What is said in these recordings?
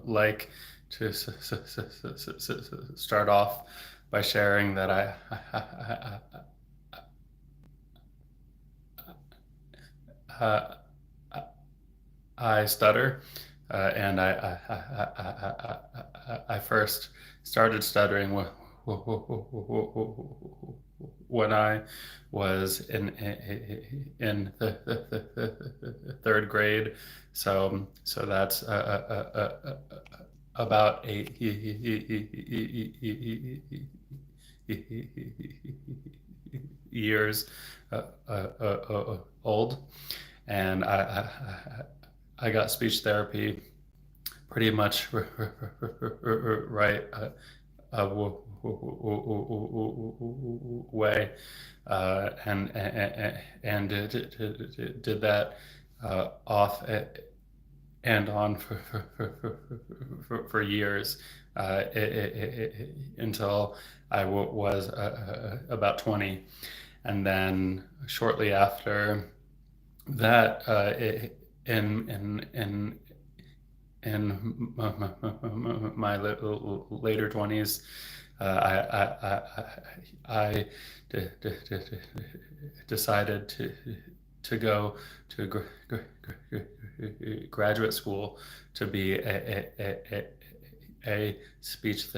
like to start off by sharing that I, I stutter, and I first started stuttering when I was in the third grade. So that's about 8 years old, and I got speech therapy pretty much right way, and did that off and on for years, until I was about 20. And then shortly after that, in my later 20s, I decided to go to graduate school to be a speech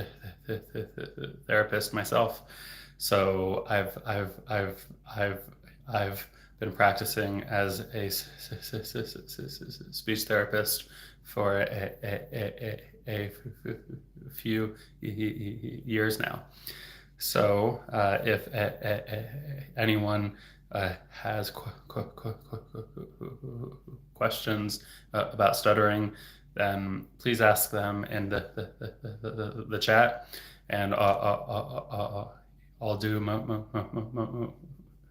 therapist myself. So I've been practicing as a speech therapist for a few years now. So if anyone has questions about stuttering, then please ask them in the chat, and I'll do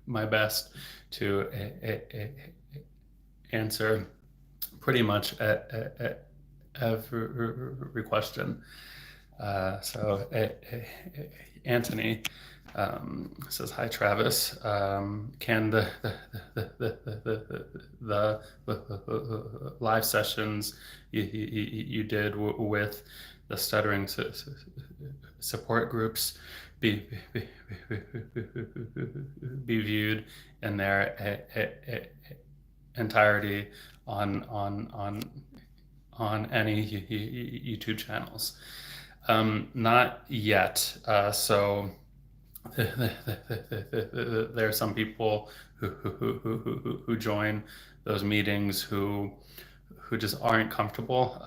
my best to answer pretty much every question. So Anthony says, "Hi, Travis. Can the live sessions you did with the stuttering support groups be viewed in their entirety on any YouTube channels?" Not yet. So there are some people who join those meetings who just aren't comfortable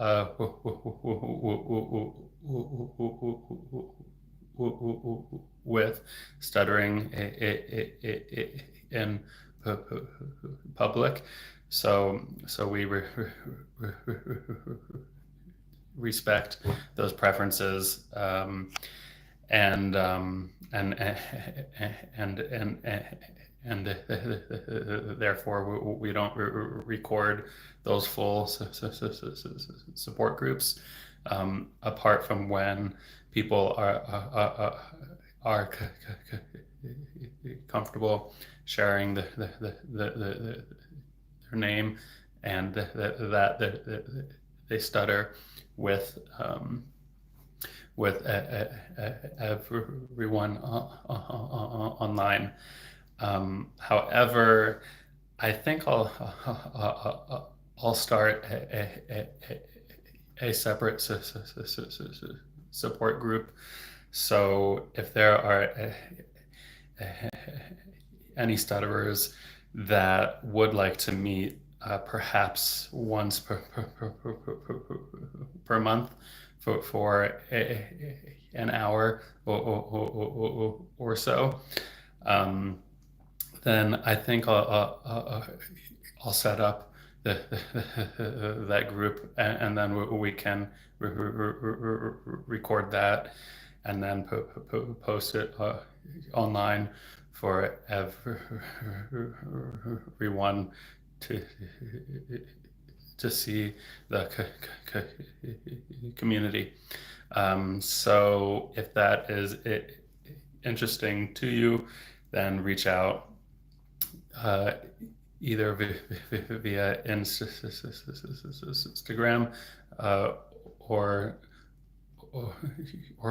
with stuttering in public. So we respect those preferences, and therefore we don't record those full support groups, apart from when people are comfortable sharing their name and that they stutter with everyone online. However, I think I'll start a separate support group. So if there are any stutterers that would like to meet, perhaps once per month for an hour or so, then I think I'll set up that group, and then we can record that and then post it online for everyone to see the community. So if that is interesting to you, then reach out either via Instagram or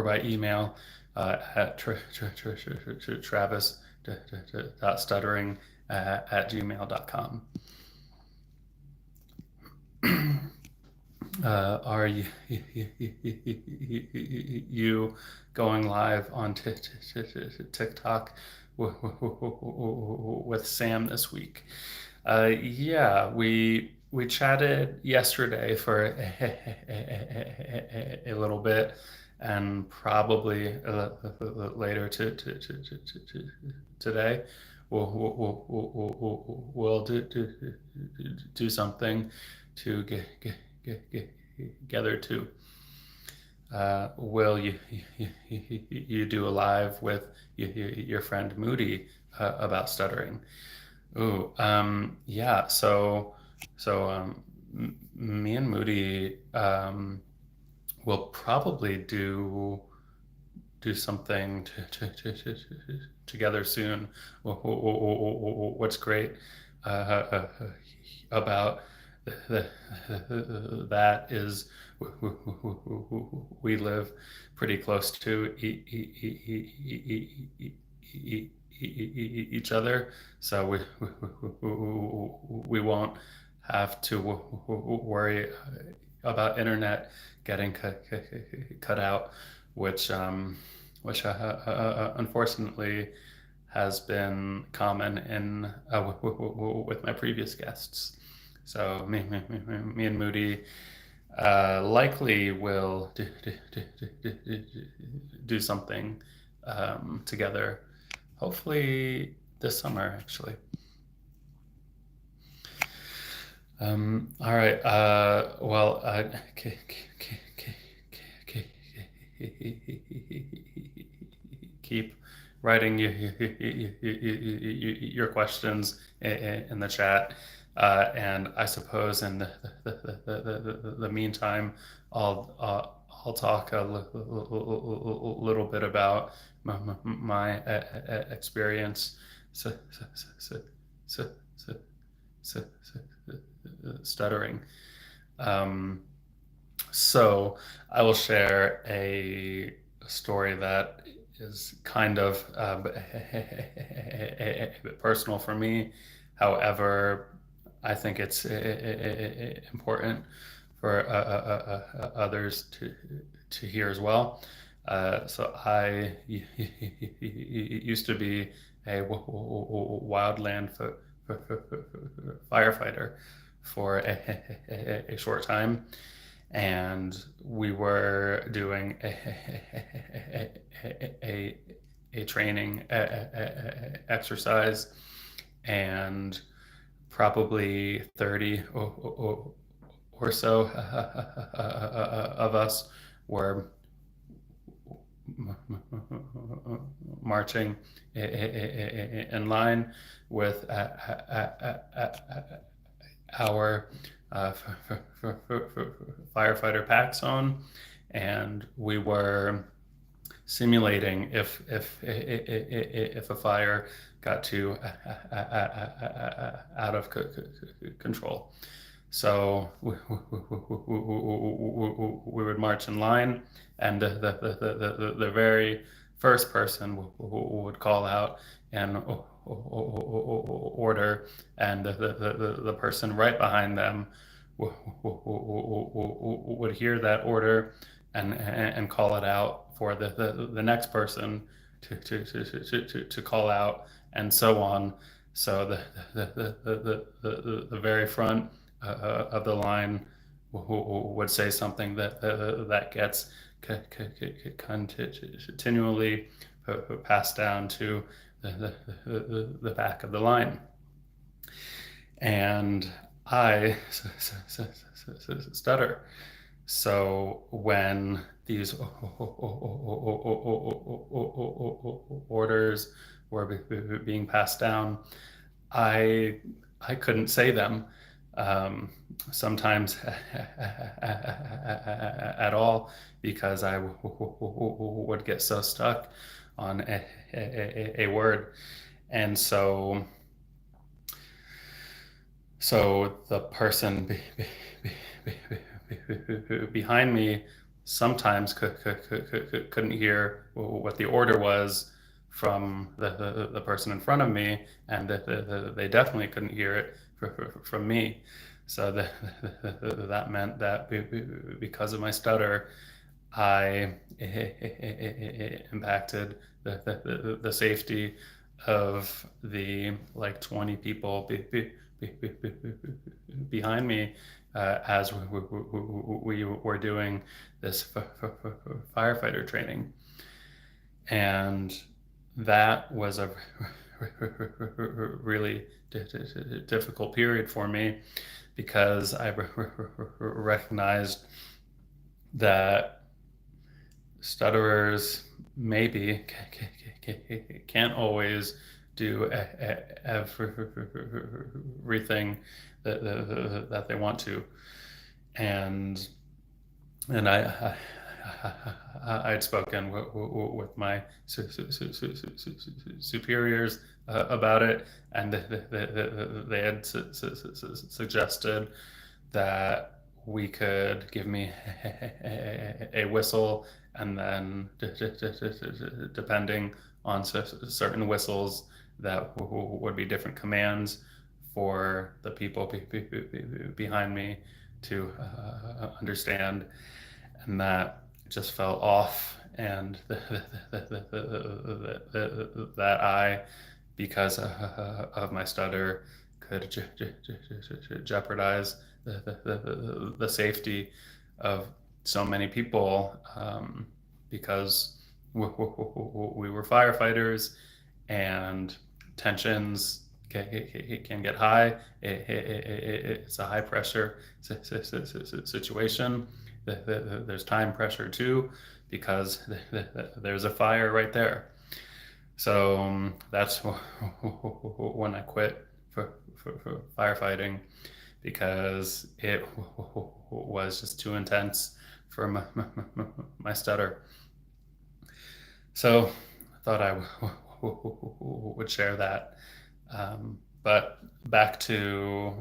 by email at travis.stuttering@gmail.com. Are you going live on TikTok with Sam this week? Yeah, we chatted yesterday for a little bit, and probably later today we'll do something to get together too. Will you do a live with your friend Moody about stuttering? Ooh, yeah. So me and Moody will probably do something together soon. What's great about that is we live pretty close to each other, so we won't have to worry about internet getting cut out, which unfortunately has been common in with my previous guests. So me and Moody likely will do something together, hopefully this summer, actually. All right. Well, keep writing your questions in the chat. And I suppose in the meantime, I'll talk a little bit about my experience stuttering. So I will share a story that is kind of a bit personal for me. However, I think it's important for others to hear as well. So I used to be a wildland firefighter for a short time, and we were doing a training exercise, and probably 30 or so of us were marching in line with our firefighter packs on, and we were simulating if a fire got too out of control. So we would march in line, and the very first person would call out an order, and the person right behind them would hear that order and call it out for the next person to call out, and so on. So the very front of the line would say something that gets continually passed down to the back of the line. And I stutter. So when these orders were being passed down, I couldn't say them. Sometimes at all, because I would get so stuck on a word. And so the person behind me sometimes couldn't hear what the order was from the person in front of me, and they definitely couldn't hear it from me. So that meant that because of my stutter, I impacted the safety of the like 20 people behind me as we were doing this firefighter training. And that was a really difficult period for me, because I recognized that stutterers maybe can't always do everything that they want to. And I'd spoken with my superiors about it, and they had suggested that we could give me a whistle, and then depending on certain whistles, that would be different commands for the people behind me to understand. And that just felt off, and that I, because of my stutter, could jeopardize the safety of so many people, because we were firefighters, and tensions can get high. It's a high pressure situation. There's time pressure too, because there's a fire right there. So that's when I quit for firefighting, because it was just too intense for my stutter. So I thought I would share that. But back to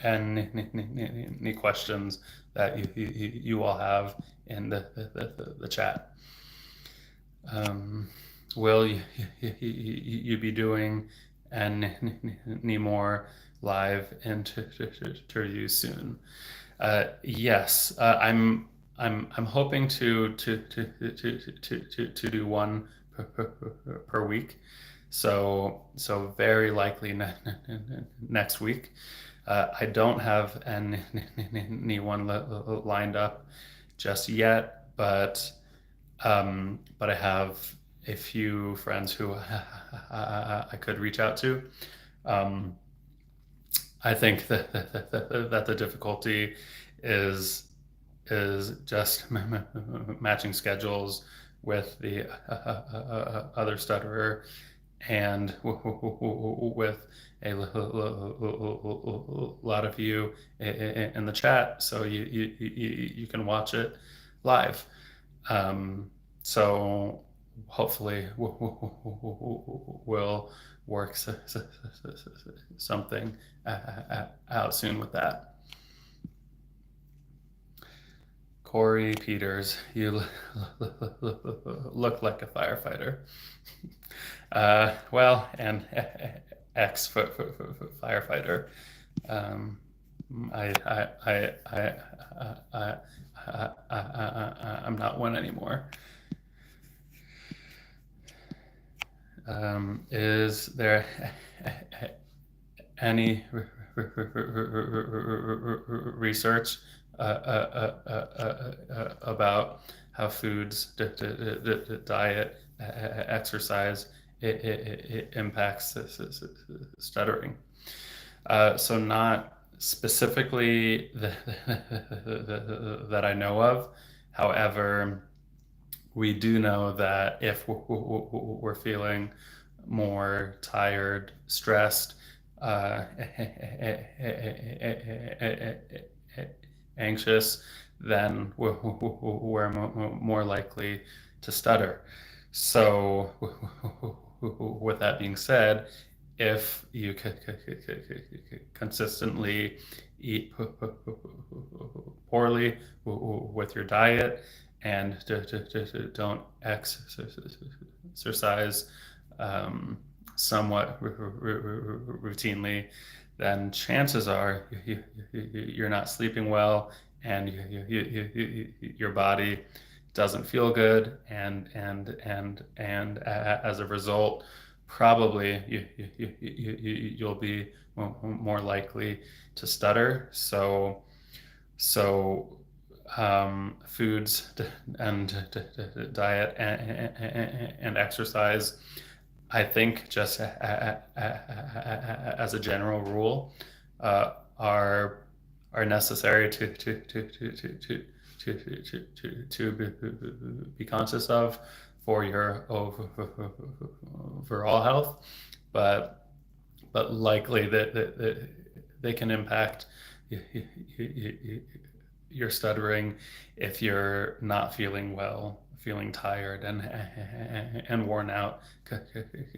any questions that you all have in the chat. Will you be doing any more live interviews soon? Yes, I'm hoping to do one per week. So very likely next week. I don't have anyone lined up just yet, but I have a few friends who I could reach out to. I think that the difficulty is just matching schedules with the other stutterer, and with a lot of you in the chat, so you can watch it live. So hopefully we'll work something out soon with that. Corey Peters, you look like a firefighter. Well, and ex-firefighter. I'm not one anymore. Is there any research about how foods, diet, exercise, it impacts stuttering? So not specifically that I know of. However, we do know that if we're feeling more tired, stressed, anxious, then we're more likely to stutter. So with that being said, if you consistently eat poorly with your diet, and don't exercise somewhat routinely, then chances are you're not sleeping well, and your body doesn't feel good, and as a result, probably you'll be more likely to stutter. So foods and diet and exercise, I think, just as a general rule, are necessary to be conscious of for your overall health, but likely that they can impact your stuttering if you're not feeling well, feeling tired and worn out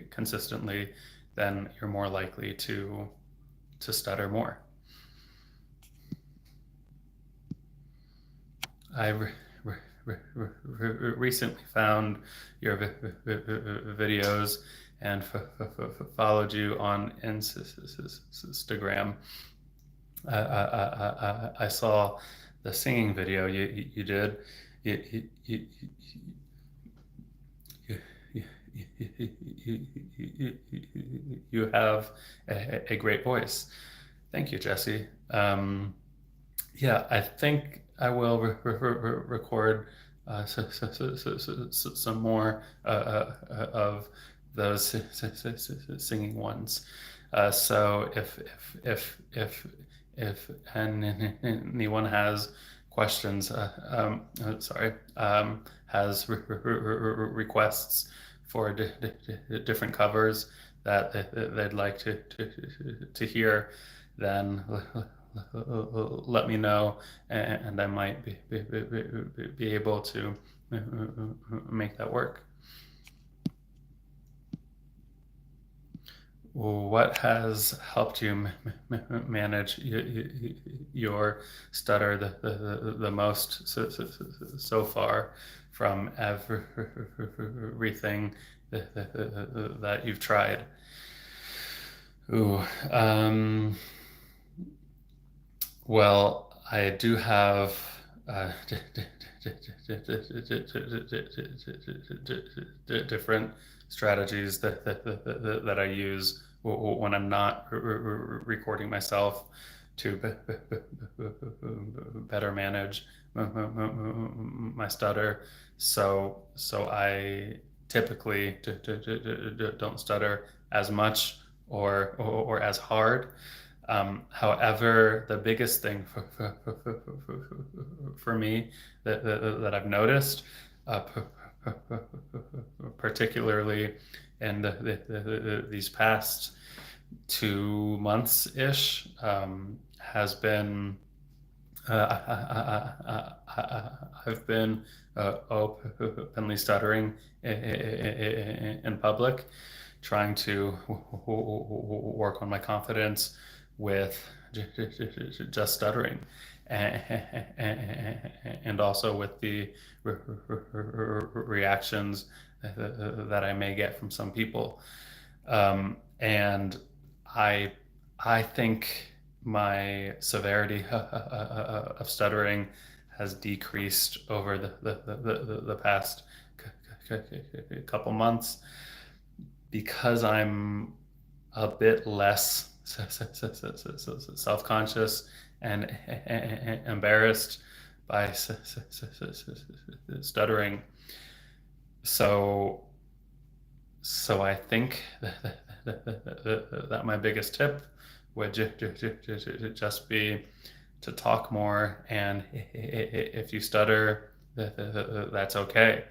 consistently. Then you're more likely to stutter more. I recently found your videos and followed you on Instagram. I saw the singing video you did. You have a great voice. Thank you, Jesse. Yeah, I think I will record some more of those singing ones. So if anyone has questions, has requests for different covers that they'd like to hear, then let me know, and I might be able to make that work. What has helped you manage your stutter the most so far from everything that you've tried? Well, I do have different strategies that I use when I'm not recording myself to better manage my stutter. So I typically don't stutter as much or as hard. However, the biggest thing for me that I've noticed, particularly in these past 2 months-ish, has been I've been openly stuttering in public, trying to work on my confidence with just stuttering, and also with the reactions that I may get from some people. And I think my severity of stuttering has decreased over the past couple months, because I'm a bit less self-conscious and embarrassed by stuttering. So I think that my biggest tip would just be to talk more, and if you stutter, that's okay,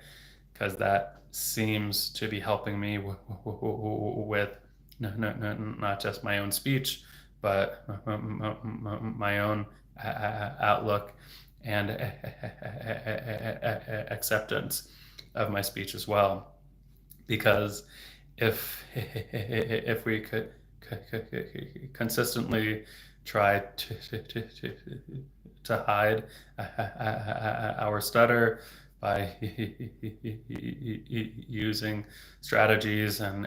because that seems to be helping me with not just my own speech, but my own outlook and acceptance of my speech as well. Because if we could consistently try to hide our stutter by using strategies and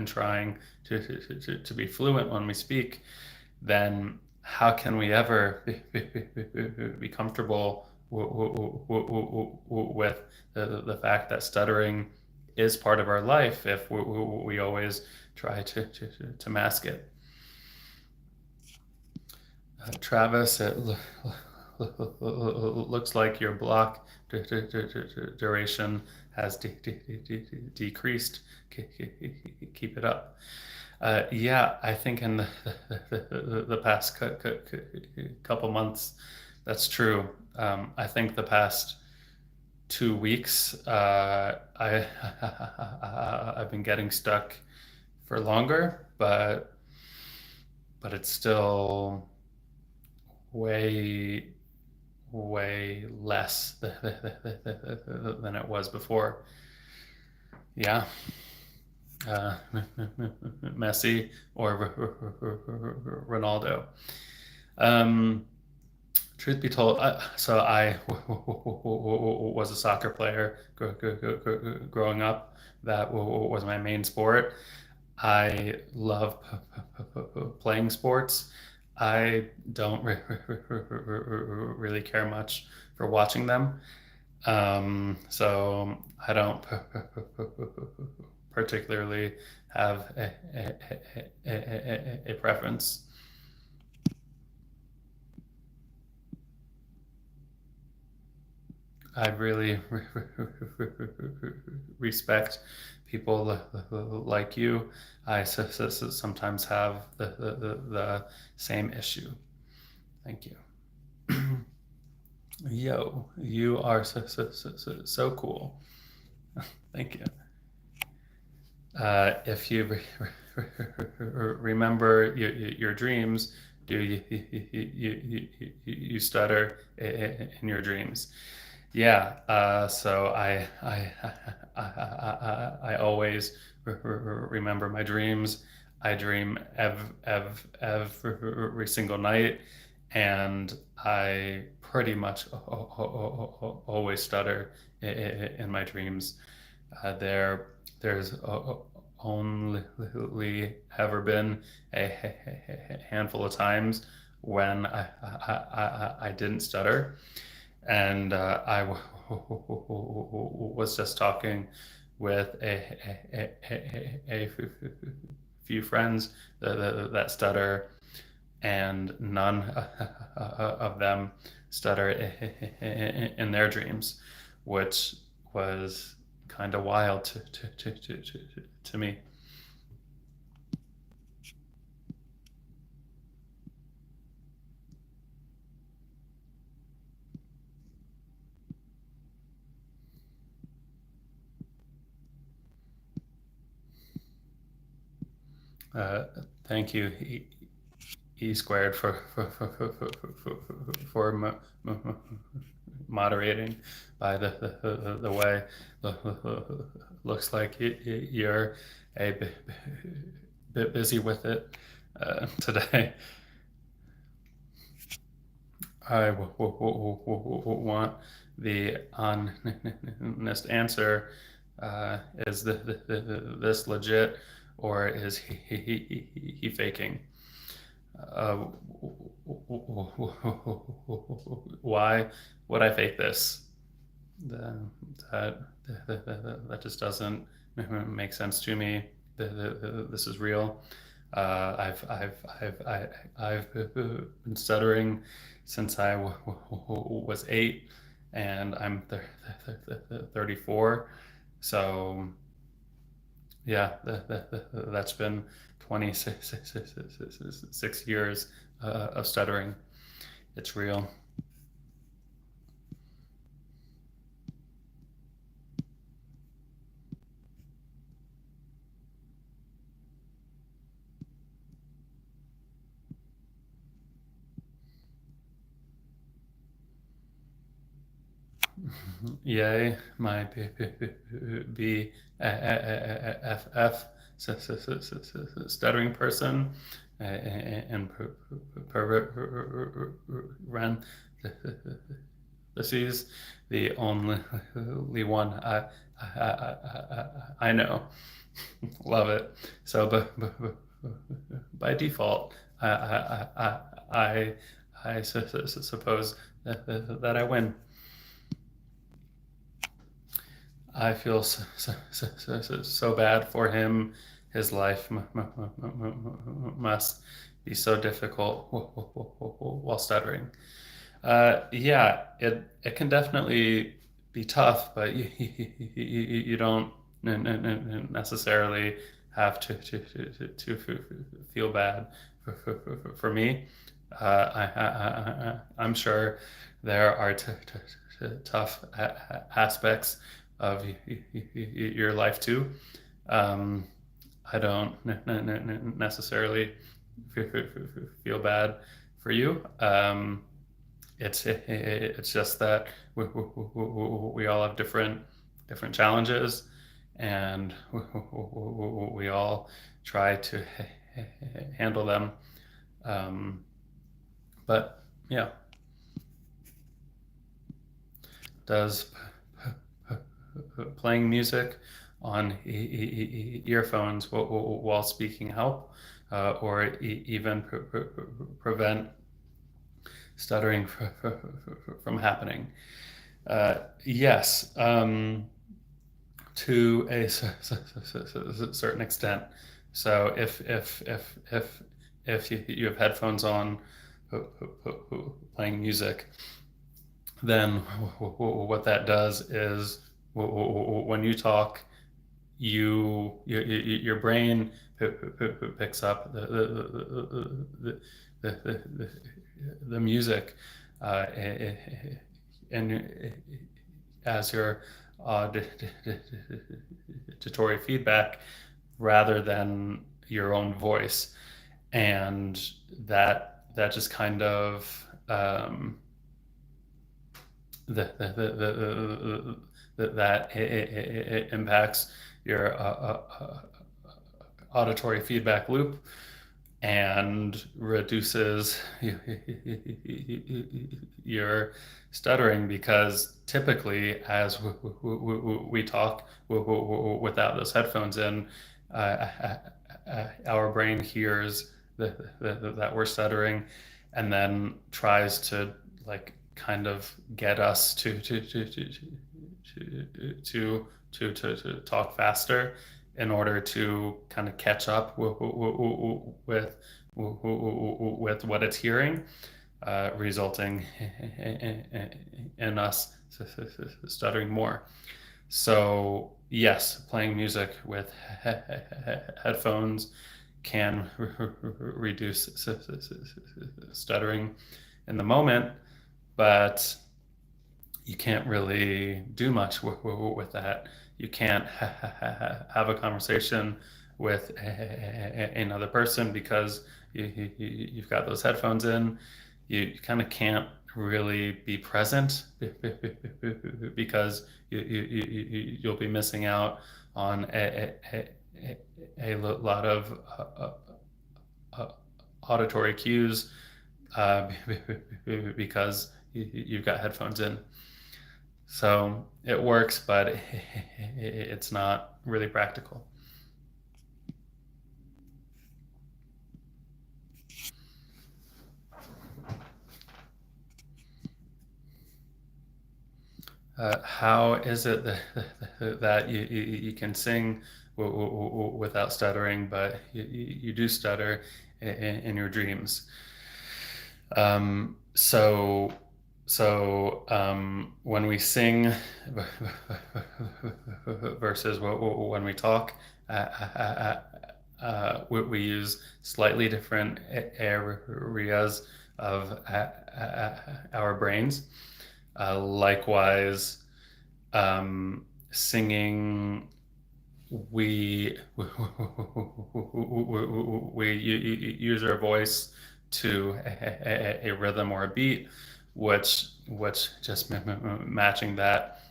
trying to be fluent when we speak, then how can we ever be comfortable with the fact that stuttering is part of our life if we always try to mask it? Travis, it looks like your block duration has decreased. Keep it up. Yeah, I think in the past couple months, that's true. I think the past 2 weeks, I've been getting stuck for longer, but it's still way less than it was before. Yeah. Messi or Ronaldo. Truth be told, so I was a soccer player growing up. That was my main sport. I love playing sports. I don't really care much for watching them. So I don't particularly have a preference. I really respect people like you. I sometimes have the same issue. Thank you. Yo, you are so cool. Thank you. If you remember your dreams, do you stutter in your dreams? Yeah, so I always remember my dreams. I dream every single night, and I pretty much always stutter in my dreams. There's only ever been a handful of times when I didn't stutter. And I was just talking with a few friends that stutter, and none of them stutter in their dreams, which was kind of wild to me. Thank you, E squared, for moderating. By the way, looks like you're a bit busy with it today. I want the honest answer. Is this legit, or is he faking? Why would I fake this? That just doesn't make sense to me. This is real. I've been stuttering since I was 8, and I'm 34. So yeah, that's been 26 years of stuttering. It's real. Yay, my BFF stuttering person. and parentheses, the only one I know. Love it. So, by default, I, I suppose that I win. I feel so bad for him. His life must be so difficult while stuttering. Yeah, it can definitely be tough, but you don't necessarily have to feel bad for me. I'm sure there are tough aspects of your life too. Um, I don't necessarily feel bad for you. It's just that we all have different challenges, and we all try to handle them. But yeah, does playing music on earphones while speaking help, or even prevent stuttering from happening? Yes, to a certain extent. So if you have headphones on playing music, then what that does is when you talk, your brain picks up the music, and as your auditory feedback rather than your own voice, and that just kind of that it impacts your auditory feedback loop and reduces your stuttering, because typically as we talk without those headphones in, our brain hears that we're stuttering and then tries to like kind of get us to talk faster in order to kind of catch up with what it's hearing, resulting in us stuttering more. So yes, playing music with headphones can reduce stuttering in the moment, but you can't really do much with that. You can't have a conversation with another person because you've got those headphones in. You kind of can't really be present because you'll be missing out on a lot of auditory cues, because you've got headphones in. So it works, but it's not really practical. How is it that you can sing without stuttering, but you do stutter in your dreams? So when we sing versus when we talk, we use slightly different areas of our brains. Likewise, singing, we use our voice to a rhythm or a beat, which just matching that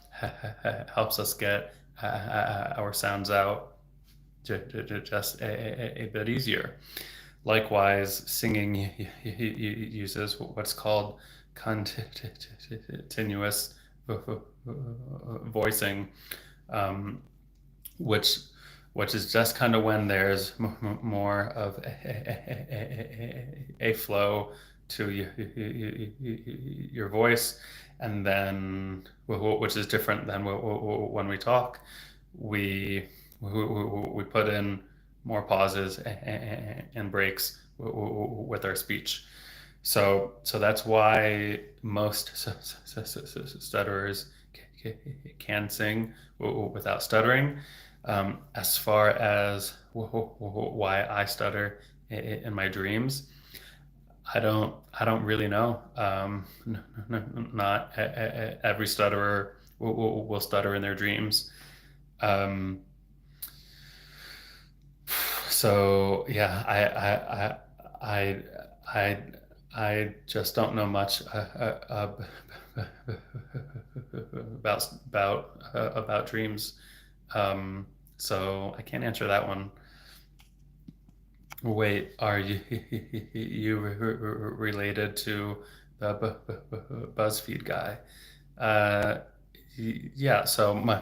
helps us get our sounds out just a bit easier. Likewise, singing uses what's called continuous voicing, um, which is just kind of when there's more of a flow to your voice, and then which is different than when we talk. We put in more pauses and breaks with our speech. So that's why most stutterers can sing without stuttering. As far as why I stutter in my dreams, I don't really know. Not every stutterer will stutter in their dreams. Um, so yeah, I I I just don't know much about dreams. Um, so I can't answer that one. Wait, are you related to the BuzzFeed guy? Uh, yeah. So my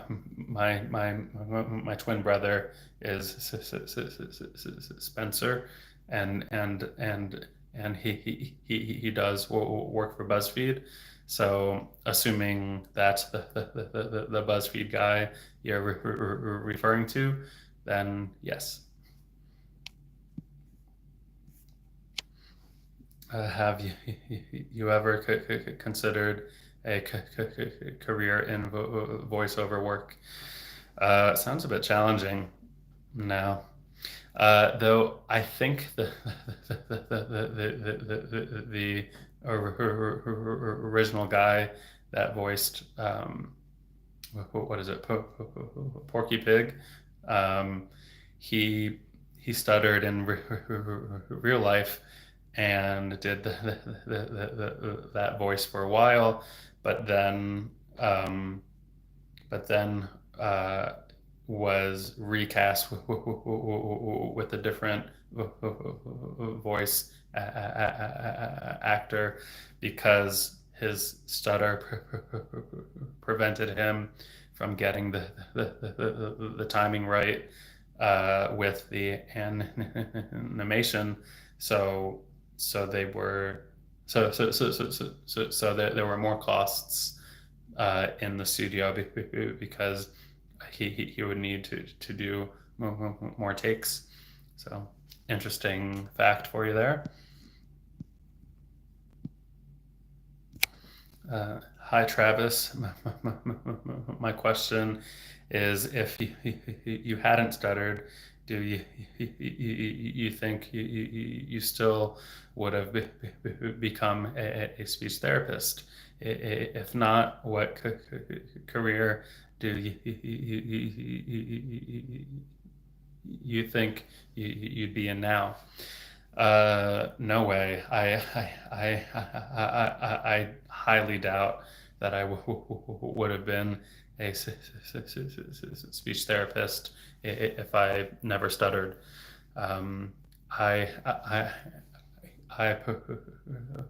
twin brother is Spencer, and he does work for BuzzFeed. So assuming that's the BuzzFeed guy you're referring to, then yes. Have you ever considered a career in voiceover work? Sounds a bit challenging now. Though I think the original guy that voiced what is it, Porky Pig, um, he stuttered in real life and did that voice for a while, but then um, but then uh, was recast with a different voice actor because his stutter prevented him from getting the timing right with the animation. So they were so there were more costs in the studio because he would need to do more takes. So interesting fact for you there. Hi, Travis. My question is, if you hadn't stuttered, do you think you still would have become a speech therapist? If not, what career do you think you'd be in now? No way. I highly doubt that I would have been a speech therapist if I never stuttered. Um, I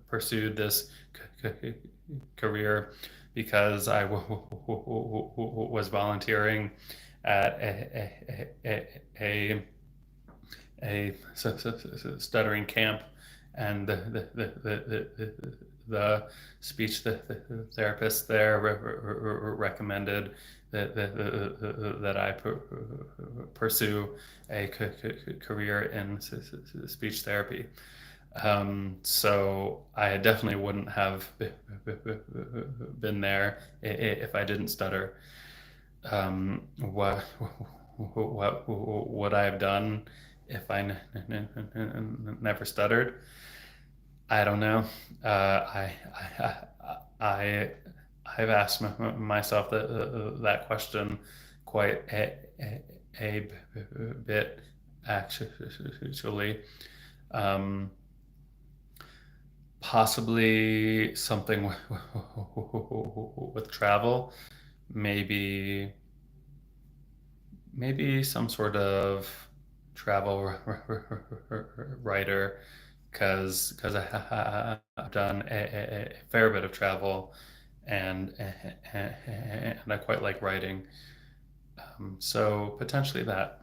pursued this career because I was volunteering at a stuttering camp, and the speech therapist there recommended that I pursue a career in speech therapy. So I definitely wouldn't have been there if I didn't stutter. What would I have done if I never stuttered? I don't know. I I've asked myself that question quite a bit actually. Um, Possibly something with travel, maybe some sort of travel writer because I've done a fair bit of travel and I quite like writing. So potentially that.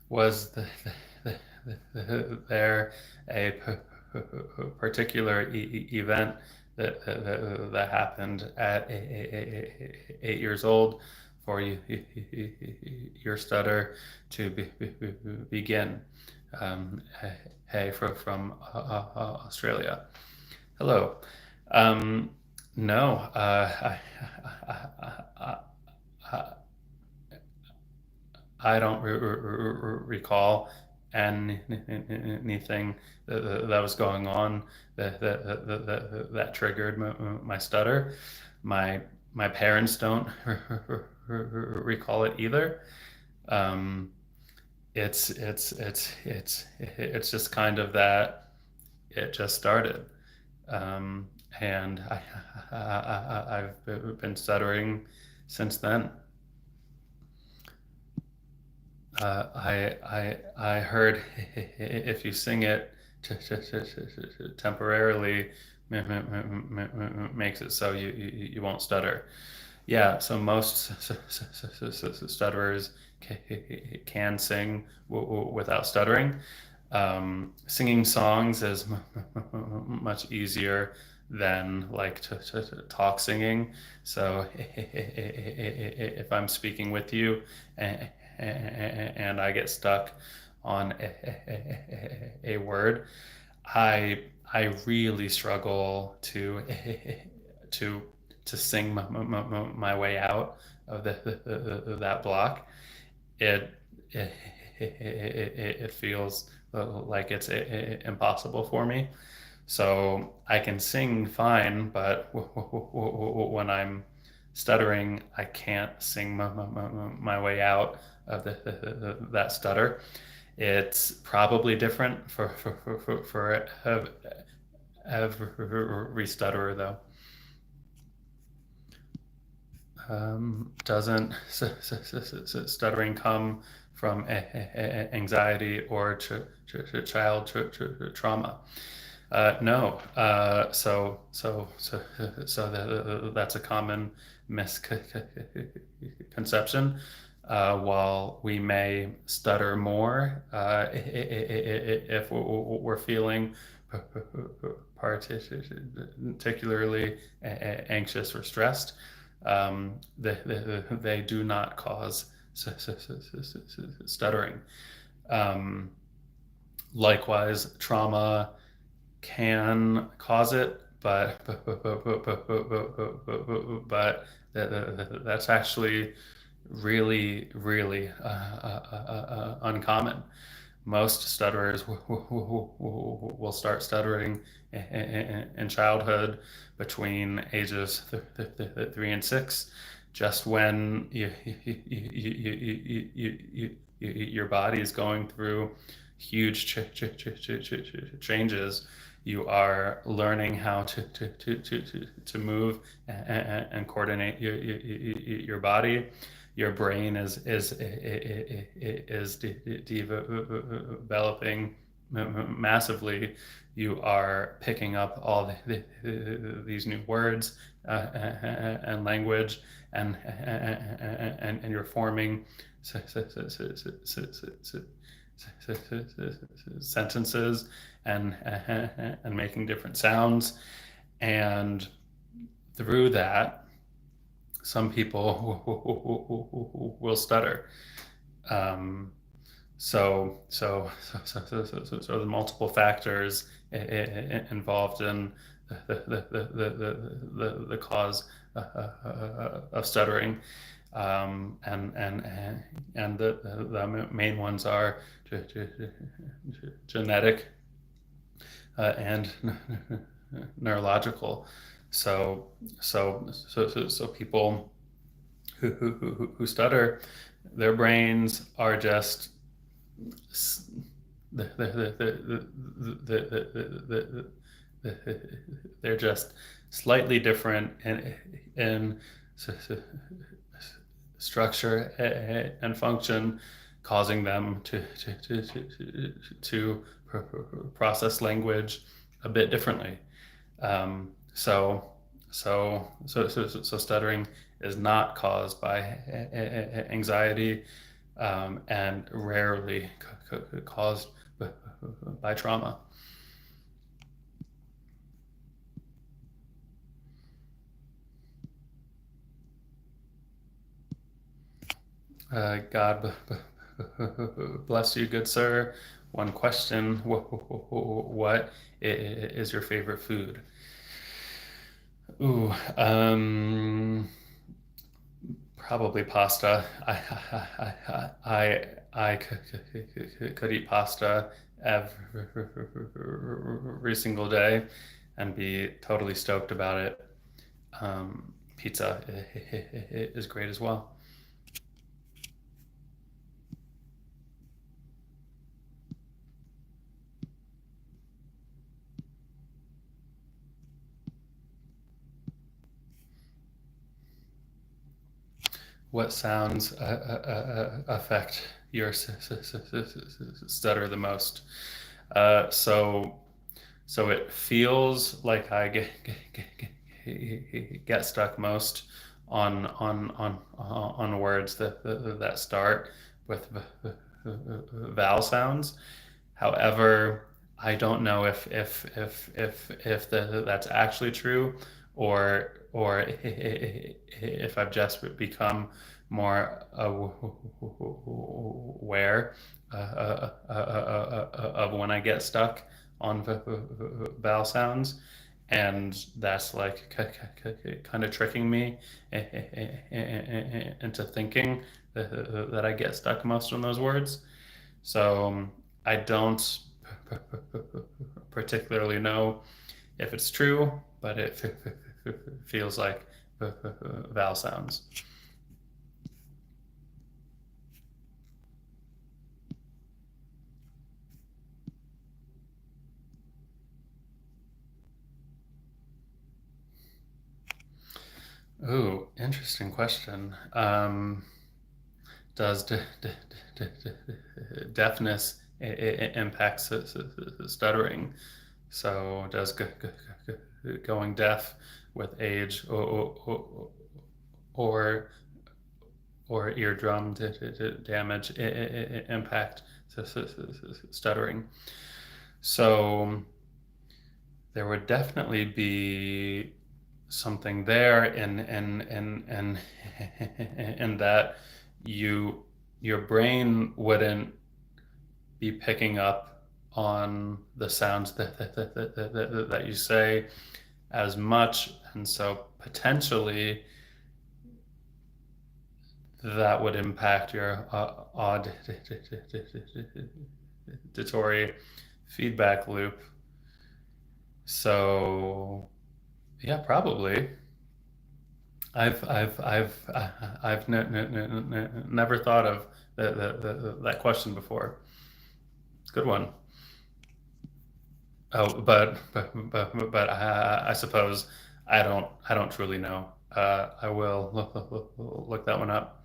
Was there a particular event that happened at 8 years old for your stutter to begin? Um, hey, from Australia. Hello. Um, no, I, I, I don't recall anything that was going on that triggered my stutter. My my parents don't recall it either. Um, it's just kind of that it just started, um, and I've been stuttering since then. I heard if you sing it temporarily makes it so you won't stutter. Yeah, so most stutterers can sing without stuttering. Singing songs is much easier than like to talk singing. So if I'm speaking with you and I get stuck on a word, I really struggle to to sing my way out of that block. It it feels like it's impossible for me. So I can sing fine, but when I'm stuttering, I can't sing my way out of that stutter. It's probably different for every stutterer, though. Doesn't stuttering come from anxiety or child trauma? No. That's a common misconception. While we may stutter more if we're feeling particularly anxious or stressed, they do not cause stuttering. Um, Likewise, trauma can cause it, but that's actually really uncommon. Most stutterers will start stuttering in childhood between ages 3 and 6, just when your body is going through huge changes. You are learning how to move and coordinate your body. Your brain is developing massively. You are picking up all these new words and language, and you're forming sentences and making different sounds. And through that, some people will stutter. Um, the multiple factors involved in the cause of stuttering, and the main ones are genetic and neurological. So people who stutter, their brains are just they're just slightly different in structure and function, causing them to process language a bit differently. So stuttering is not caused by anxiety, and rarely caused by trauma. God bless you, good sir. One question: what is your favorite food? Ooh, probably pasta. I could eat pasta every single day and be totally stoked about it. Pizza is great as well. What sounds affect your stutter the most? So it feels like I get stuck most on words that start with vowel sounds. However, I don't know if that's actually true, or if I've just become more aware of when I get stuck on vowel sounds, and that's like kind of tricking me into thinking that I get stuck most on those words. So I don't particularly know if it's true, but it feels like vowel sounds. Ooh, interesting question. Does deafness impact stuttering? So does going deaf with age, or eardrum damage impact stuttering? So there would definitely be something there in that your brain wouldn't be picking up on the sounds that you say as much, and so potentially that would impact your auditory feedback loop. So yeah, probably. I've never thought of that question before. Good one. Oh, but I suppose I don't truly know. I will look that one up.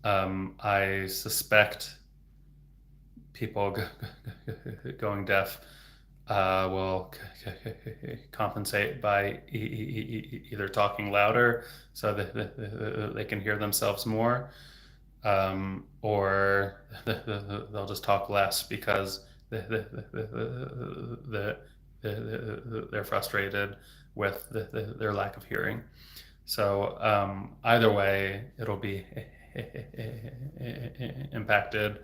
I suspect people going deaf will compensate by either talking louder so that they can hear themselves more, or they'll just talk less because they're frustrated with their lack of hearing. So either way, it'll be impacted,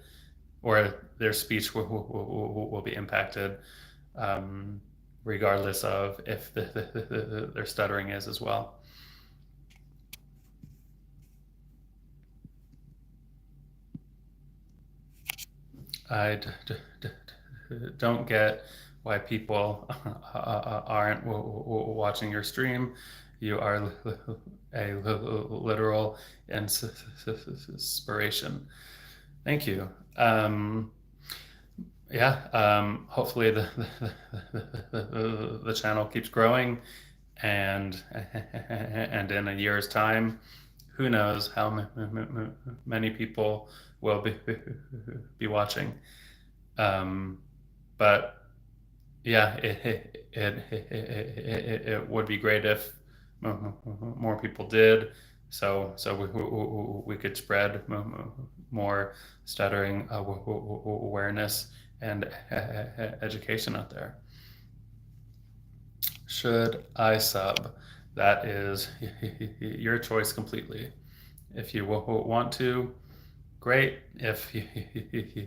or their speech will be impacted, regardless of if their stuttering is as well. I don't get why people aren't watching your stream. You are a literal inspiration. Thank you. yeah, hopefully the channel keeps growing, and and in a year's time, who knows how many people will be watching. Um, but yeah, it would be great if more people did, so we could spread more stuttering awareness and education out there. Should I sub? That is your choice completely. If you want to, great. If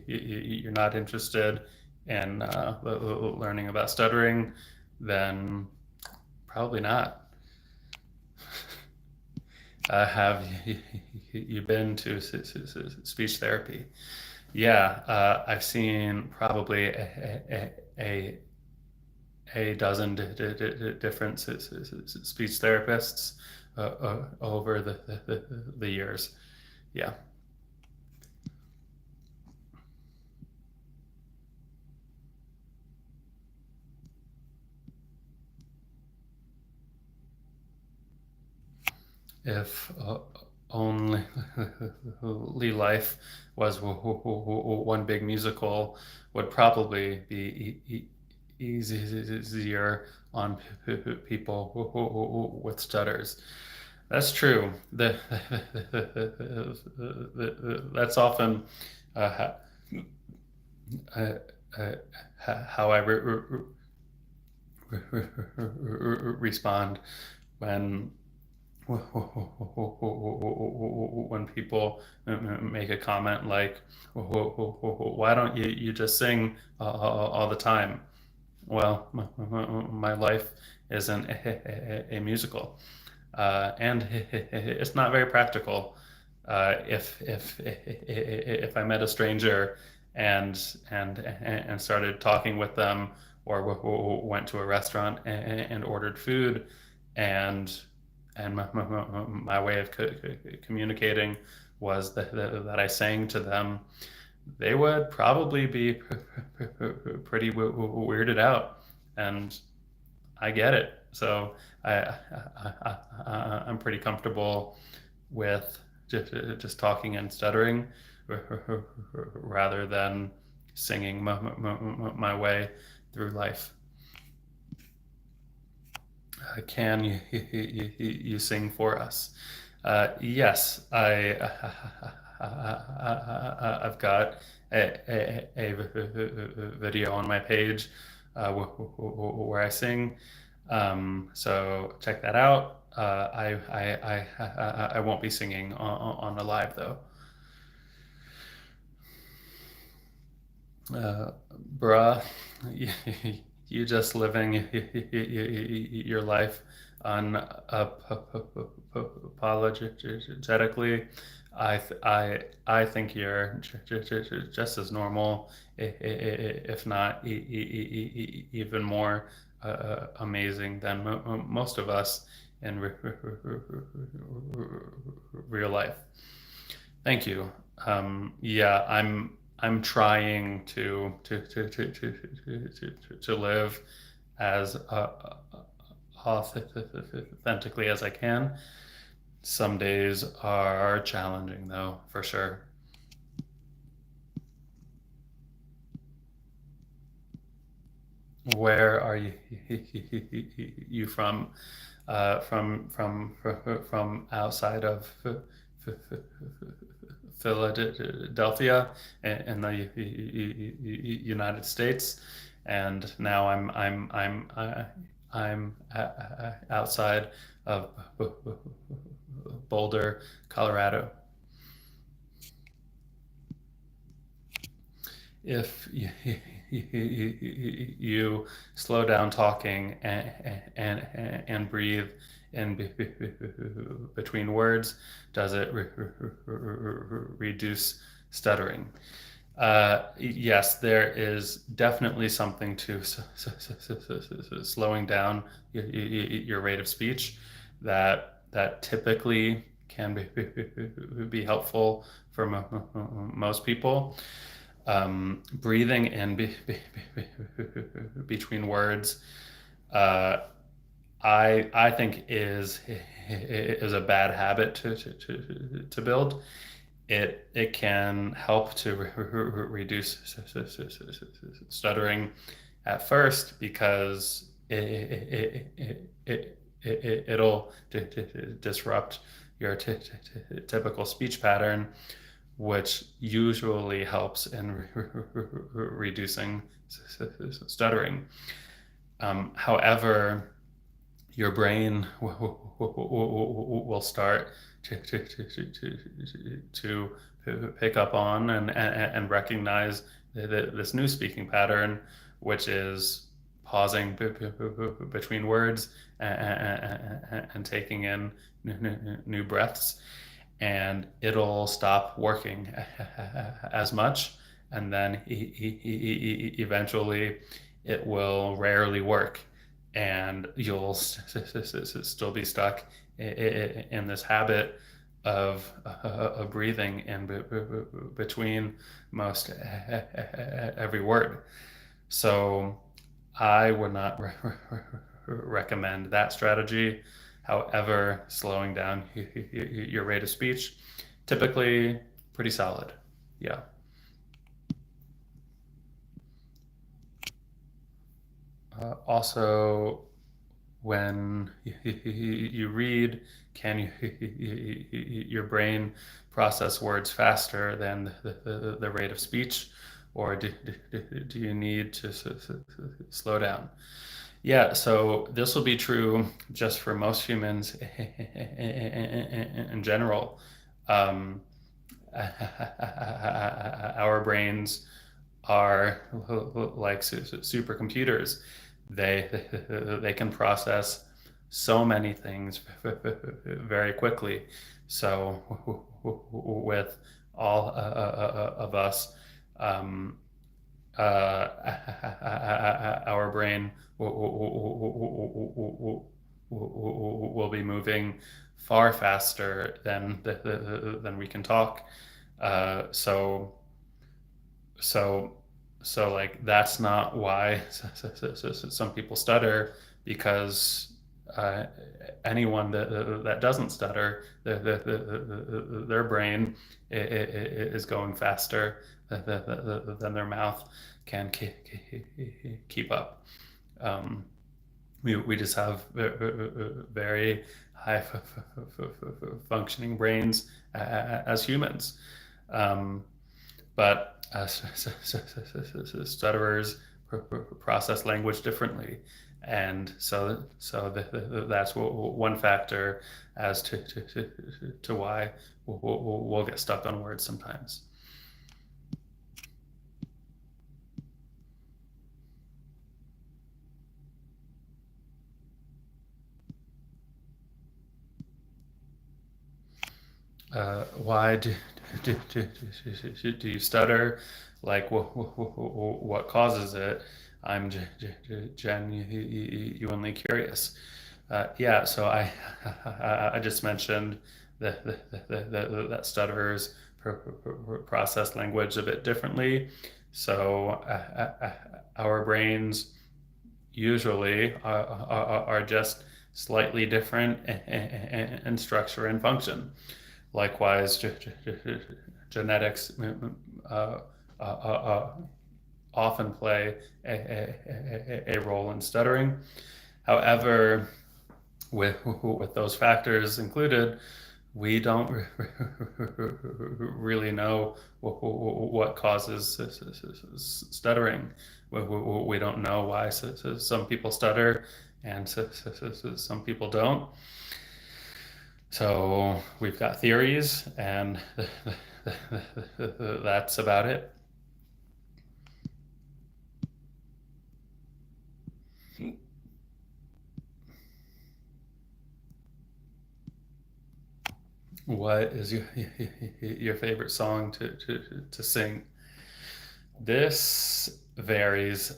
you're not interested in learning about stuttering, then probably not. Have you been to speech therapy? Yeah, I've seen probably a dozen different speech therapists over the years. Yeah. If only life was one big musical, would probably be easier on people with stutters. That's true. That's often uh, uh, uh, how I respond when when people make a comment like, "Why don't you just sing all the time?" Well, my life isn't a musical, and it's not very practical. If I met a stranger and and started talking with them, or went to a restaurant and ordered food, and my way of communicating was that I sang to them, they would probably be pretty weirded out, and I get it. So I'm pretty comfortable with just talking and stuttering rather than singing my way through life. Can you sing for us? Yes, I've got a video on my page where I sing. So check that out. I won't be singing on a live though. Bruh, you just living your life unapologetically. I think you're just as normal, if not even more amazing than most of us in real life. Thank you. Yeah, I'm trying to live as authentically as I can. Some days are challenging, though, for sure. Where are you from? From outside of Philadelphia in the United States, and now I'm outside of Boulder, Colorado. If you slow down talking and breathe in between words, does it reduce stuttering? Yes, there is definitely something to slowing down your rate of speech that typically can be helpful for most people. Breathing in between words, uh, I think is a bad habit to build. It can help to reduce stuttering at first because it'll disrupt your typical speech pattern, which usually helps in reducing stuttering. However, your brain will start to pick up on and recognize this new speaking pattern, which is pausing between words and taking in new breaths, and it'll stop working as much, and then eventually it will rarely work, and you'll still be stuck in this habit of breathing in between most every word. So I would not recommend that strategy. However, slowing down your rate of speech, typically pretty solid. Yeah. Also, when you read, can your brain process words faster than the rate of speech, or do you need to slow down? Yeah, so this will be true just for most humans in general. Um, our brains are like supercomputers. They they can process so many things very quickly. So with all of us, um, our brain will be moving far faster than we can talk. So so so like that's not why some people stutter, because anyone that doesn't stutter, their brain is going faster than their mouth can keep up. Um, we just have very high functioning brains as humans. Um, but stutterers process language differently, and that's one factor as to why we'll get stuck on words sometimes. Why do you stutter? Like, what causes it? I'm genuinely curious. Yeah, so I just mentioned that stutterers process language a bit differently. So our brains usually are just slightly different in structure and function. Likewise, genetics uh, uh, uh, often play a role in stuttering. However, with those factors included, we don't really know what causes stuttering. We don't know why some people stutter and some people don't. So we've got theories, and that's about it. What is your favorite song to sing? This varies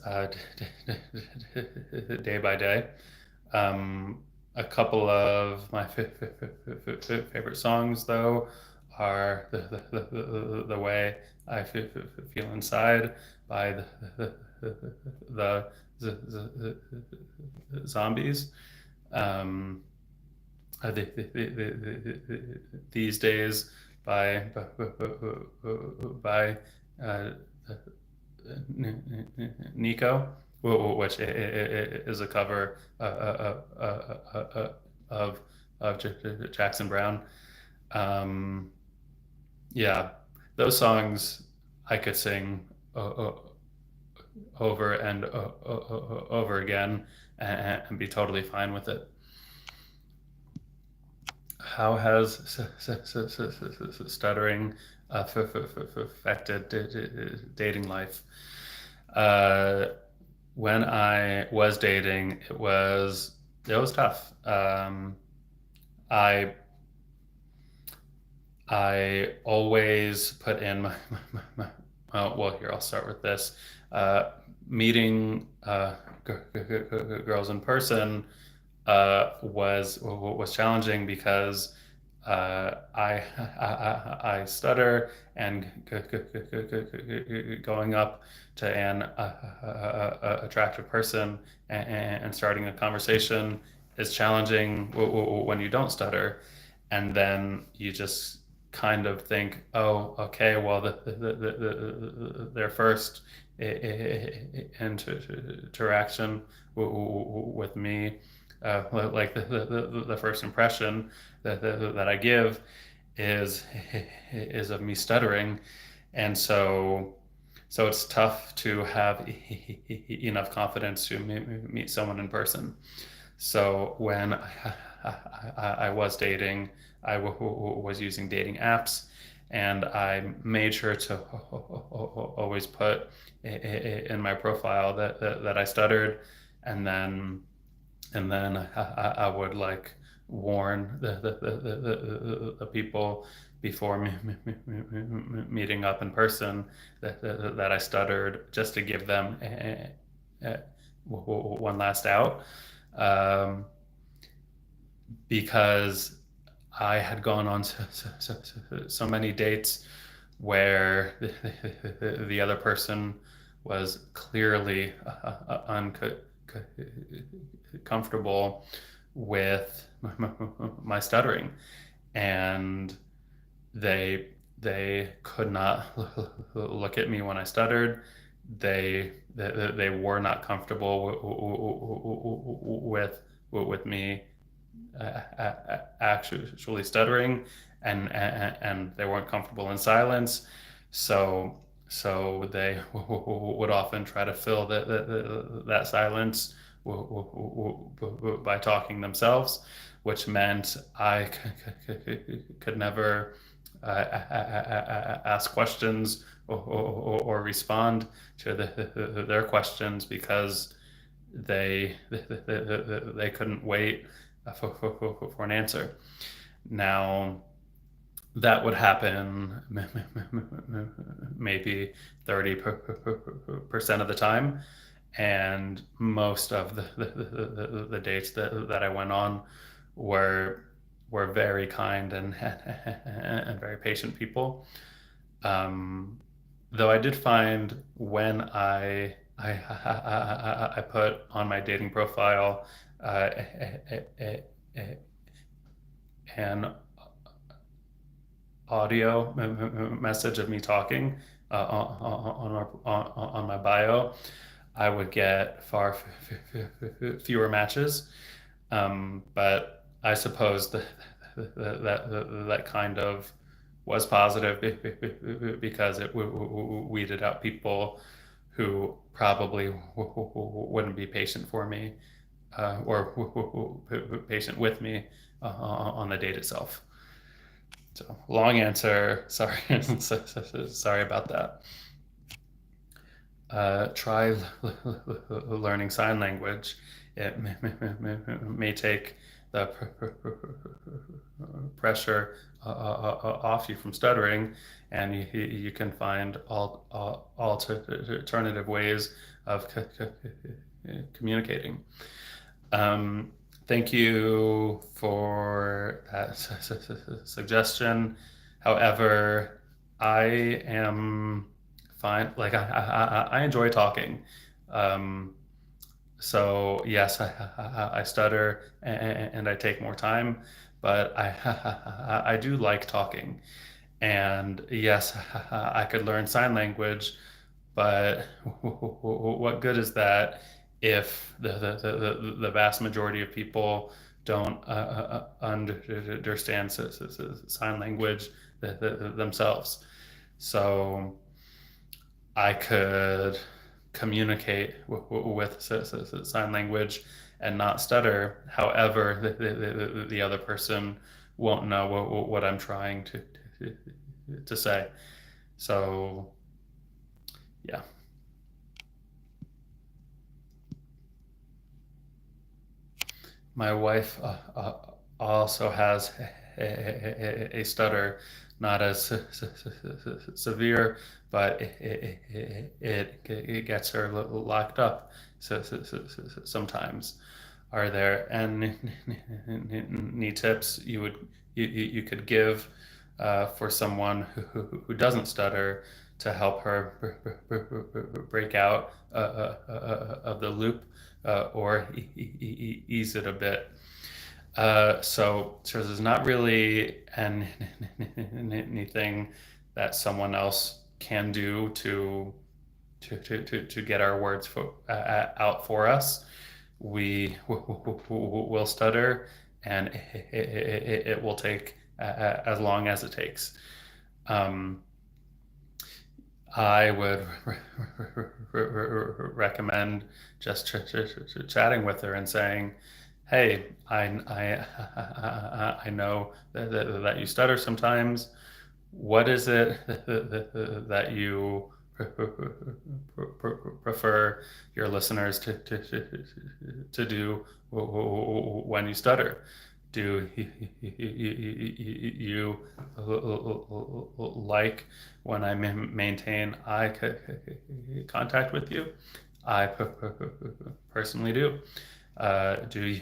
day by day. A couple of my favorite songs, though, are the way I feel inside by the zombies. Um, these days by uh, Nico, which is a cover of Jackson Brown. Um, yeah, those songs I could sing over and over again and be totally fine with it. How has stuttering affected dating life? Uh, when I was dating, it was tough. I I always put in well, here I'll start with this. Meeting girls in person was challenging because I stutter, and going up to an attractive person and starting a conversation is challenging when you don't stutter, and then you just kind of think, oh, okay, well, their first interaction with me, like the first impression that I give is of me stuttering, and so it's tough to have enough confidence to meet someone in person. So when I was dating, I was using dating apps, and I made sure to always put in my profile that I stuttered, and then I would like warn the people before meeting up in person that I stuttered, just to give them one last out, um, because I had gone on so many dates where the other person was clearly uncomfortable with my stuttering, and they could not look at me when I stuttered. They were not comfortable with me actually stuttering, and they weren't comfortable in silence. So they would often try to fill that silence by talking themselves, which meant I could never ask questions or respond to their questions, because they couldn't wait for an answer. Now, that would happen maybe 30% of the time, and most of the dates that I went on were very kind and very patient people. Though I did find when I put on my dating profile an audio message of me talking on my bio, I would get far fewer matches. But I suppose that kind of was positive, because it weeded out people who probably wouldn't be patient for me, or patient with me on the date itself. So long answer. Sorry, sorry about that. Try learning sign language. It may take the pressure off you from stuttering, and you can find alternative ways of communicating. Thank you for that suggestion. However, I am fine. Like I enjoy talking. Um, so yes, I stutter and I take more time, but I do like talking. And yes, I could learn sign language, but what good is that if the vast majority of people don't understand sign language themselves? So I could communicate with sign language and not stutter. However, the other person won't know what I'm trying to say. So, yeah. My wife also has a stutter, not as severe, but it gets her locked up sometimes. Are there any tips you could give for someone who doesn't stutter to help her break out of the loop or ease it a bit? So there's not really anything that someone else can do to get our words out for us. We will stutter, and it will take as long as it takes. Um, I would recommend just chatting with her and saying, "Hey, I know that you stutter sometimes. What is it that you prefer your listeners to do when you stutter? Do you like when I maintain eye contact with you? I personally do. Do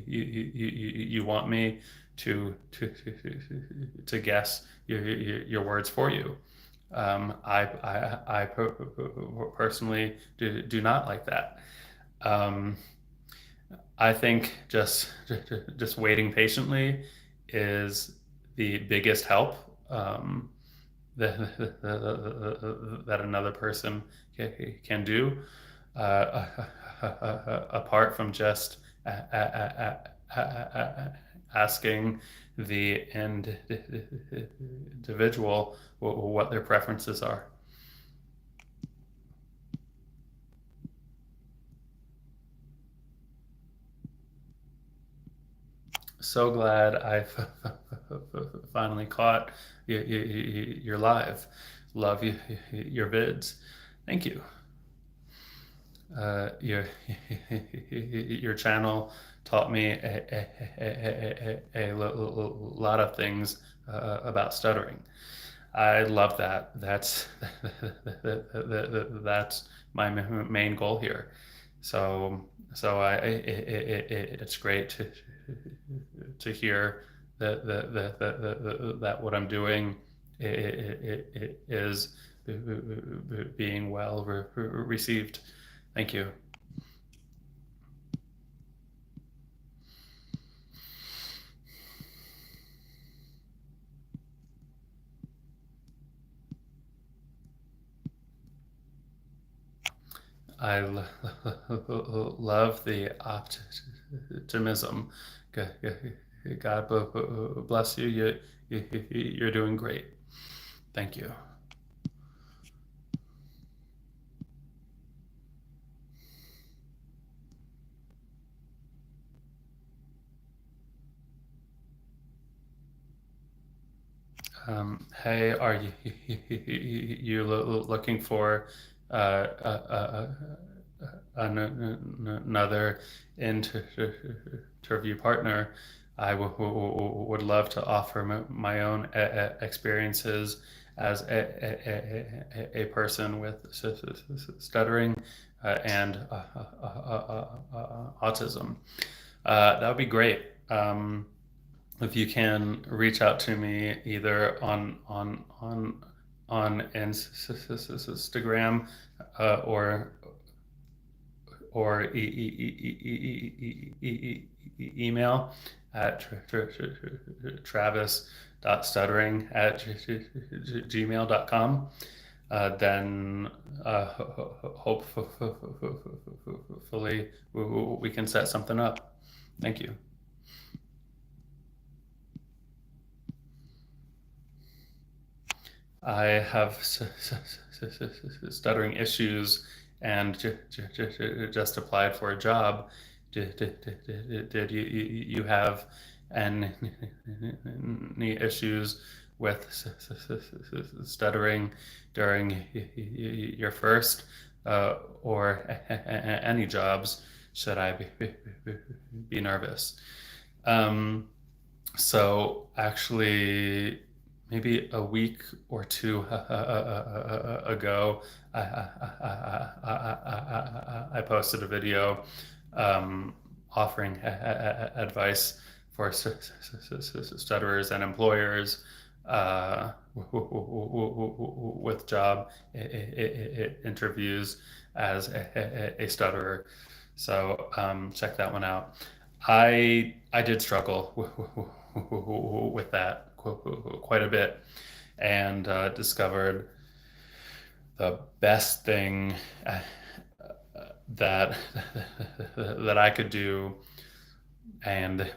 you want me to guess your words for you? I personally do not like that. Um, I think just waiting patiently is the biggest help that another person can do, uh, apart from just asking the individual what their preferences are. So glad I finally caught your live. Love your vids. Thank you. Your channel taught me a lot of things about stuttering. I love that. That's my main goal here. So it's great to hear that what I'm doing is being well received. Thank you. I love the optimism. God bless you. You're doing great. Thank you. Hey, are you looking for another interview partner? I would love to offer my own experiences as a person with stuttering and autism. That would be great. if you can reach out to me either on Instagram or email at travis.stuttering@gmail.com, then hopefully we can set something up. Thank you. I have stuttering issues and just applied for a job. Did you have any issues with stuttering during your first or any jobs? Should I be nervous? So actually, maybe a week or two ago, I posted a video offering advice for stutterers and employers with job interviews as a stutterer. So check that one out. I did struggle with that quite a bit, and discovered the best thing that that I could do, and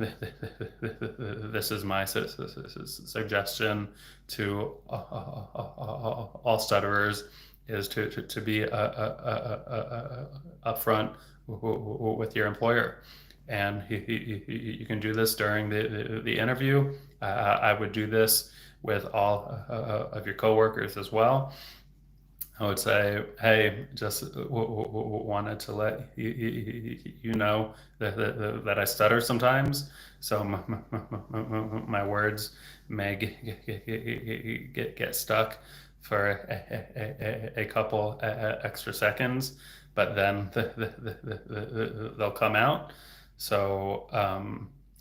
this is my suggestion to all stutterers, is to be upfront with your employer. And you can do this during the interview. I would do this with all of your coworkers as well. I would say, hey, just wanted to let you know that I stutter sometimes. So my words may get stuck for a couple extra seconds, but then they'll come out. So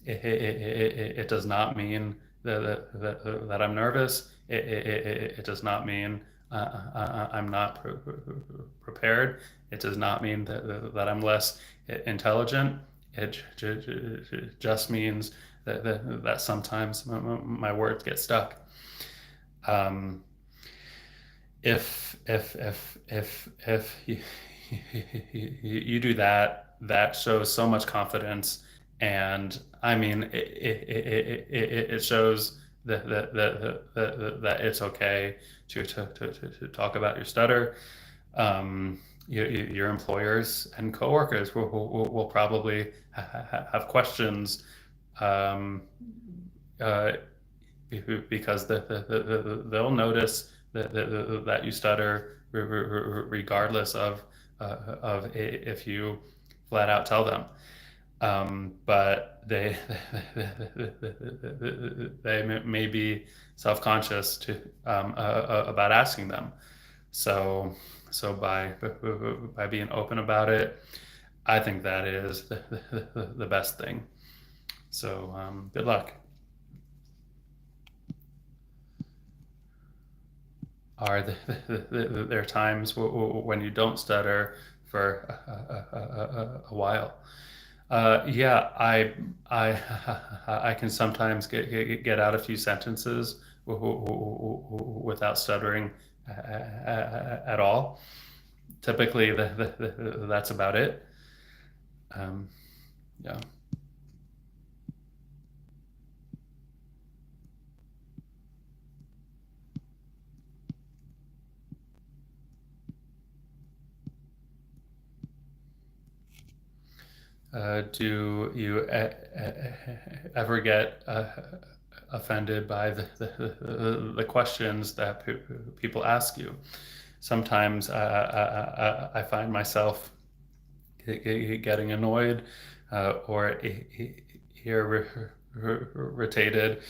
it does not mean that I'm nervous. It does not mean I'm not prepared. It does not mean that I'm less intelligent. It just means that sometimes my words get stuck. Um, if you do that, that shows so much confidence, and I mean it shows that it's okay to talk about your stutter. Your employers and coworkers will probably have questions, um, uh, because they'll notice that you stutter regardless of if you flat out tell them. But they may be self-conscious about asking them. So by being open about it, I think that is the best thing. So good luck. Are there times when you don't stutter for a while? Yeah, I can sometimes get out a few sentences without stuttering at all. Typically, that's about it. Yeah. Do you ever get offended by the questions that people ask you? Sometimes I find myself getting annoyed or irritated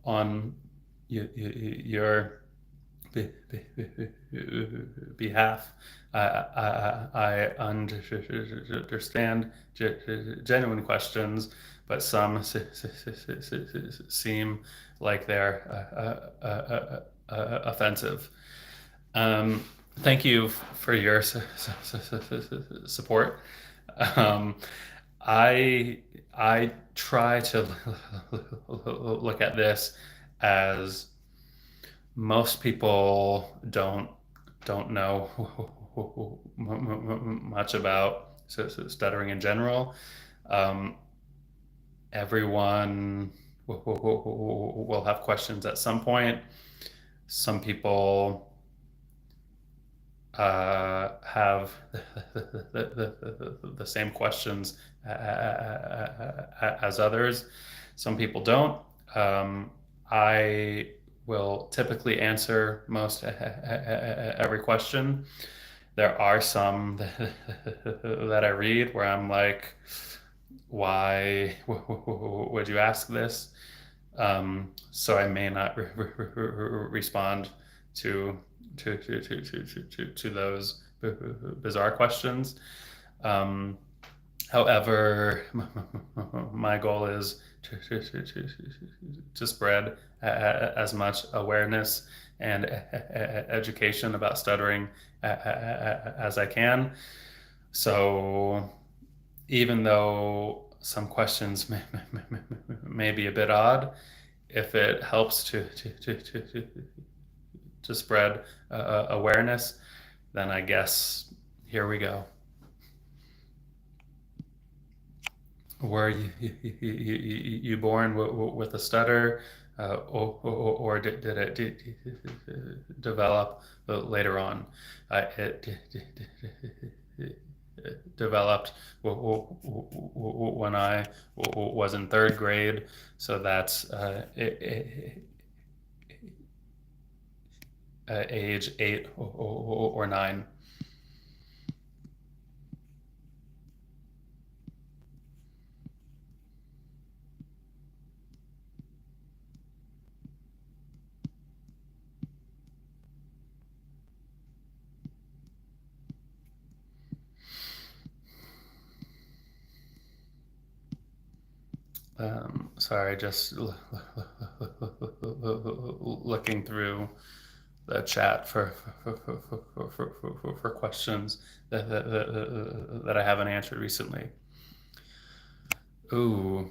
on your behalf. I understand genuine questions, but some seem like they're offensive. Um, Thank you for your support. Um, I I try to look at this as most people don't know much about stuttering in general. Um, Everyone will have questions at some point. Some people have the same questions as others. Some people don't. I will typically answer most every question. There are some that I read where I'm like, why would you ask this? So I may not respond to to those bizarre questions. Um, However, my goal is to spread as much awareness and education about stuttering as I can. So even though some questions may be a bit odd, if it helps to spread awareness, then I guess here we go. Were you born with a stutter, or did it develop later on? It developed when I was in third grade, so that's age 8 or 9. Sorry, just looking through the chat for questions that I haven't answered recently. Ooh,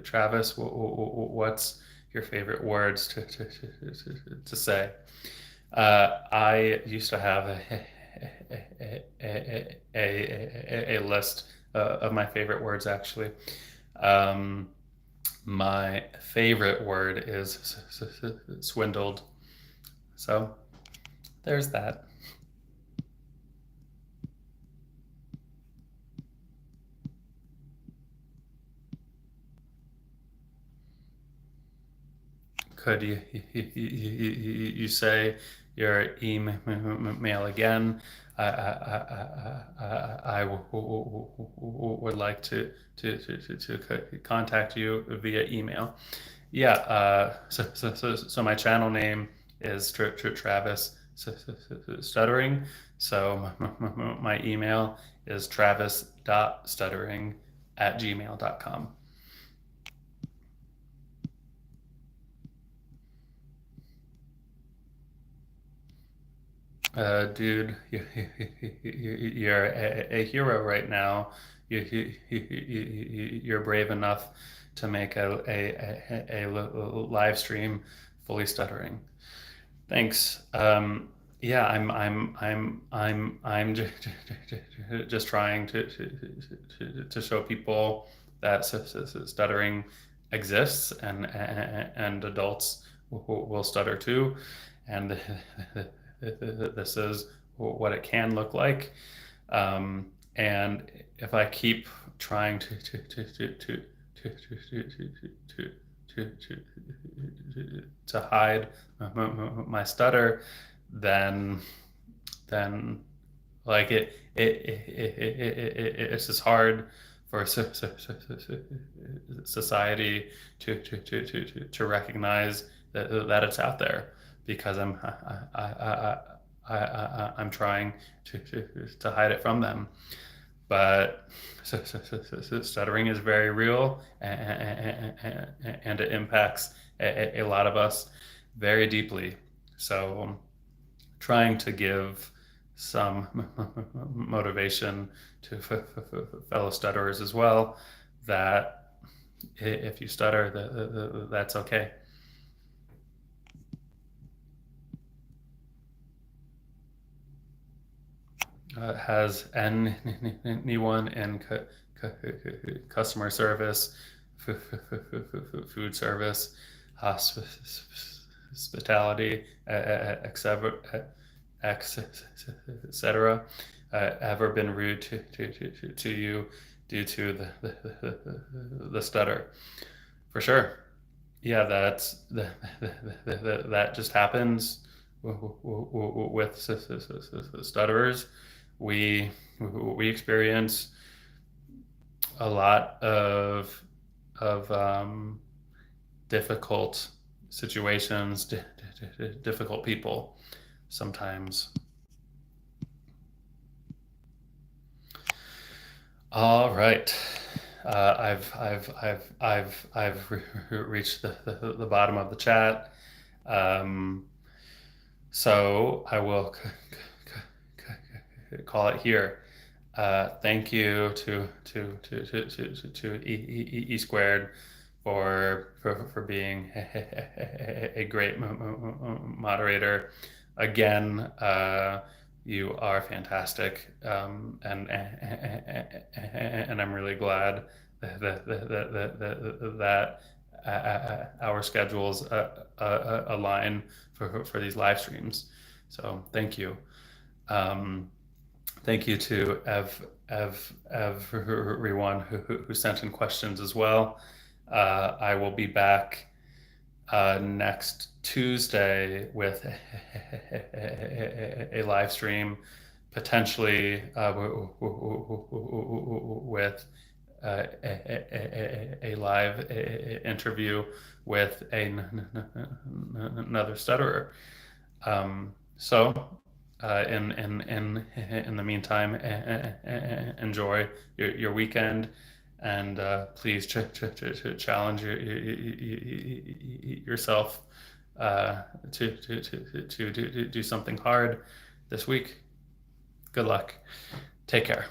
Travis, what's your favorite words to say? I used to have a list of my favorite words, actually. Um, my favorite word is swindled. So there's that. Could you say your email again? I would like to contact you via email. Yeah, so my channel name is Travis Stuttering. So my email is travis.stuttering@gmail.com. Dude, you're a hero right now. You're brave enough to make a live stream fully stuttering. Thanks. Yeah, I'm just trying to show people that stuttering exists, and adults will stutter too, and this is what it can look like. And if I keep trying to hide my stutter, then like it's just hard for society to recognize that it's out there, because I'm trying to hide it from them. But stuttering is very real, and it impacts a lot of us very deeply. So trying to give some motivation to fellow stutterers as well, that if you stutter, that's okay. Has anyone in customer service, food service, hospitality, etc., ever been rude to you due to the stutter? For sure. Yeah, that just happens with stutterers. We experience a lot of difficult situations, difficult people sometimes. All right. I've reached the bottom of the chat. So I will call it here. Thank you to E squared for being a great moderator. Again, you are fantastic, and I'm really glad that our schedules align for these live streams. So thank you. Thank you to everyone who sent in questions as well. I will be back next Tuesday with a live stream, potentially with a live interview with another stutterer. So in the meantime, enjoy your weekend, and please challenge yourself to do something hard this week. Good luck. Take care.